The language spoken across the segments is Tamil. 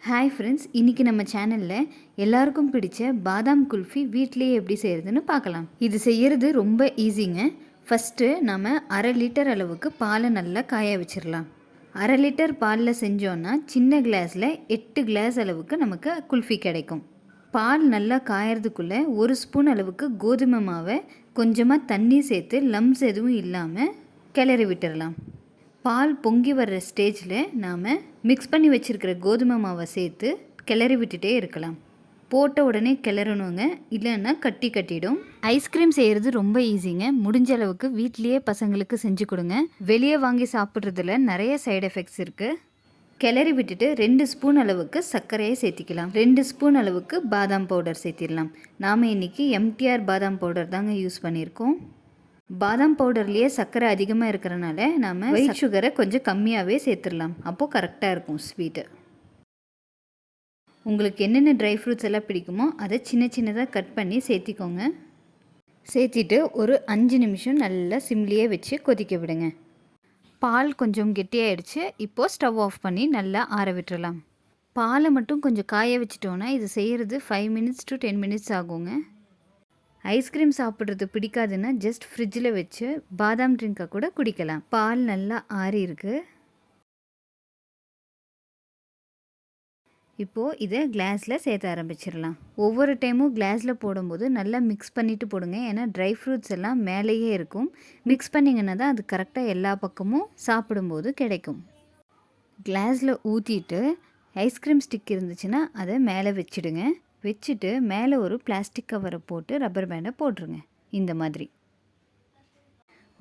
ஹாய் ஃப்ரெண்ட்ஸ், இன்றைக்கி நம்ம சேனலில் எல்லாருக்கும் பிடிச்ச பாதாம் குல்ஃபி வீட்டிலேயே எப்படி செய்கிறதுன்னு பார்க்கலாம். இது செய்கிறது ரொம்ப ஈஸிங்க. ஃபஸ்ட்டு நம்ம 1/2 லிட்டர் அளவுக்கு பாலை நல்லா காய வச்சிடலாம். 1/2 லிட்டர் பாலில் செஞ்சோன்னா சின்ன கிளாஸில் 8 கிளாஸ் அளவுக்கு நமக்கு குல்ஃபி கிடைக்கும். பால் நல்லா காயறதுக்குள்ளே 1 ஸ்பூன் அளவுக்கு கோதுமை மாவை கொஞ்சமாக தண்ணி சேர்த்து லம்ஸ் எதுவும் இல்லாமல் கிளறி விட்டுடலாம். பால் பொங்கி வர்ற ஸ்டேஜில் நாம் மிக்ஸ் பண்ணி வச்சுருக்கிற கோதுமை மாவை சேர்த்து கிளறி விட்டுட்டே இருக்கலாம். போட்ட உடனே கிளறணுங்க, இல்லைன்னா கட்டிடும். ஐஸ்கிரீம் செய்கிறது ரொம்ப ஈஸிங்க. முடிஞ்ச அளவுக்கு வீட்லேயே பசங்களுக்கு செஞ்சு கொடுங்க. வெளியே வாங்கி சாப்பிட்றதுல நிறைய சைடு எஃபெக்ட்ஸ் இருக்குது. கிளறி விட்டுட்டு 2 ஸ்பூன் அளவுக்கு சர்க்கரையை சேர்த்திக்கலாம். 2 ஸ்பூன் அளவுக்கு பாதாம் பவுடர் சேர்த்திடலாம். நாம் இன்றைக்கி எம்டிஆர் பாதாம் பவுடர் தாங்க யூஸ் பண்ணியிருக்கோம். பாதாம் பவுடர்லேயே சர்க்கரை அதிகமாக இருக்கிறனால நாம் ஒயிட் சுகரை கொஞ்சம் கம்மியாகவே சேர்த்துடலாம். அப்போது கரெக்டாக இருக்கும் ஸ்வீட்டு. உங்களுக்கு என்னென்ன ட்ரை ஃப்ரூட்ஸ் எல்லாம் பிடிக்குமோ அதை சின்ன சின்னதாக கட் பண்ணி சேர்த்திக்கோங்க. சேர்த்திட்டு ஒரு 5 நிமிஷம் நல்லா சிம்லியே வச்சு கொதிக்க விடுங்க. பால் கொஞ்சம் கெட்டியாகிடுச்சு. இப்போது ஸ்டவ் ஆஃப் பண்ணி நல்லா ஆற விட்டுறலாம். பாலை மட்டும் கொஞ்சம் காய வச்சிட்டோன்னா இது செய்கிறது 5 மினிட்ஸ் to 10 மினிட்ஸ் ஆகுங்க. ஐஸ்கிரீம் சாப்பிட்றது பிடிக்காதுன்னா ஜஸ்ட் ஃப்ரிட்ஜில் வச்சு பாதாம் ட்ரிங்கை கூட குடிக்கலாம். பால் நல்லா ஆறி இருக்கு. இப்போது இதை கிளாஸில் சேர்த்த ஆரம்பிச்சிடலாம். ஒவ்வொரு டைமும் கிளாஸில் போடும்போது நல்லா மிக்ஸ் பண்ணிவிட்டு போடுங்க. ஏன்னா ட்ரை ஃப்ரூட்ஸ் எல்லாம் மேலேயே இருக்கும். மிக்ஸ் பண்ணிங்கன்னா தான் அது கரெக்டாக எல்லா பக்கமும் சாப்பிடும்போது கிடைக்கும். கிளாஸில் ஊற்றிட்டு ஐஸ்கிரீம் ஸ்டிக் இருந்துச்சுன்னா அதை மேலே வச்சுடுங்க. வச்சுட்டு மேலே ஒரு பிளாஸ்டிக் கவரை போட்டு ரப்பர் பேண்டை போட்டுருங்க. இந்த மாதிரி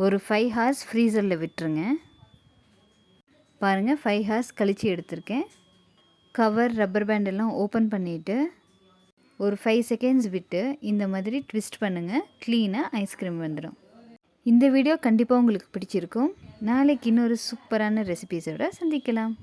ஒரு 5 ஹார்ஸ் ஃப்ரீசரில் விட்டுருங்க. பாருங்கள், 5 ஹார்ஸ் கழித்து எடுத்திருக்கேன். கவர் ரப்பர் பேண்டெல்லாம் ஓப்பன் பண்ணிவிட்டு ஒரு 5 செகண்ட்ஸ் விட்டு இந்த மாதிரி ட்விஸ்ட் பண்ணுங்கள். க்ளீனாக ஐஸ்கிரீம் வந்துடும். இந்த வீடியோ கண்டிப்பாக உங்களுக்கு பிடிச்சிருக்கும். நாளைக்கு இன்னொரு சூப்பரான ரெசிபீஸோடு சந்திக்கலாம்.